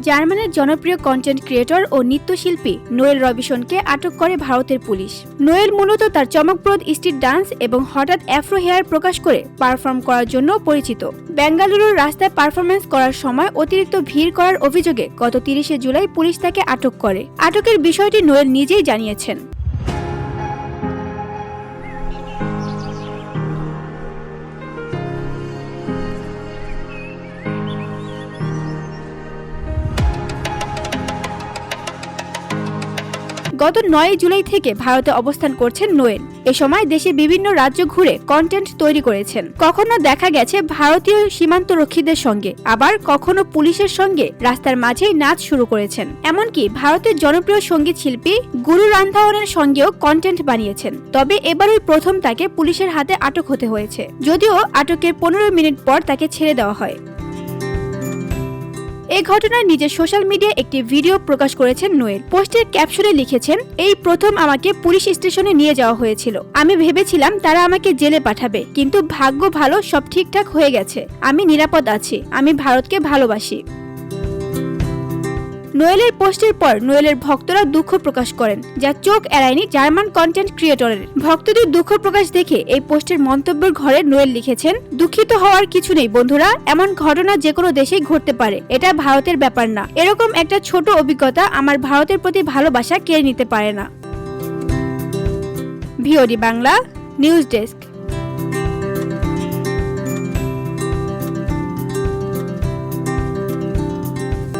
জার্মানির জনপ্রিয় content creator ও নৃত্যশিল্পী নোয়েল রবিসনকে আটক করে ভারতের পুলিশ। নোয়েল মূলত তার চমকপ্রদ স্ট্রিট ডান্স এবং হঠাৎ অ্যাফ্রো হেয়ার প্রকাশ করে পারফর্ম করার জন্য পরিচিত। বেঙ্গালুরুর রাস্তায় পারফরমেন্স করার সময় অতিরিক্ত ভিড় করার অভিযোগে গত 30 জুলাই পুলিশ তাকে আটক করে। আটকের বিষয়টি নোয়েল নিজেই জানিয়েছেন। গত 9 জুলাই থেকে ভারতে অবস্থান করছেন নোয়েল। এ সময় দেশে বিভিন্ন রাজ্য ঘুরে কন্টেন্ট তৈরি করেছেন। কখনো দেখা গেছে ভারতীয় সীমান্তরক্ষীদের সঙ্গে, আবার কখনো পুলিশের সঙ্গে রাস্তার মাঝেই নাচ শুরু করেছেন। এমনকি ভারতের জনপ্রিয় সঙ্গীত শিল্পী গুরু রান্ধাওয়ানের সঙ্গেও কন্টেন্ট বানিয়েছেন। তবে এবারই প্রথম তাকে পুলিশের হাতে আটক হতে হয়েছে, যদিও আটকের 15 মিনিট পর তাকে ছেড়ে দেওয়া হয়। এই ঘটনায় নিজের সোশ্যাল মিডিয়ায় একটি ভিডিও প্রকাশ করেছেন নোয়েল। পোস্টের ক্যাপশনে লিখেছেন, এই প্রথম আমাকে পুলিশ স্টেশনে নিয়ে যাওয়া হয়েছিল। আমি ভেবেছিলাম তারা আমাকে জেলে পাঠাবে, কিন্তু ভাগ্য ভালো, সব ঠিকঠাক হয়ে গেছে। আমি নিরাপদ আছি। আমি ভারতকে ভালোবাসি। নোয়েলের পোস্টের পর নোয়েলের ভক্তরা দুঃখ প্রকাশ করেন, যা চোখ এড়ায়নি জার্মান কন্টেন্ট ক্রিয়েটরের। ভক্তদের দুঃখ প্রকাশ দেখে এই পোস্টের মন্তব্যের ঘরে নোয়েল লিখেছেন, দুঃখিত হওয়ার কিছু নেই বন্ধুরা, এমন ঘটনা যে কোনো দেশেই ঘটতে পারে। এটা ভারতের ব্যাপার না। এরকম একটা ছোট অভিজ্ঞতা আমার ভারতের প্রতি ভালোবাসা কেড়ে নিতে পারে না। VOD Bangla news desk.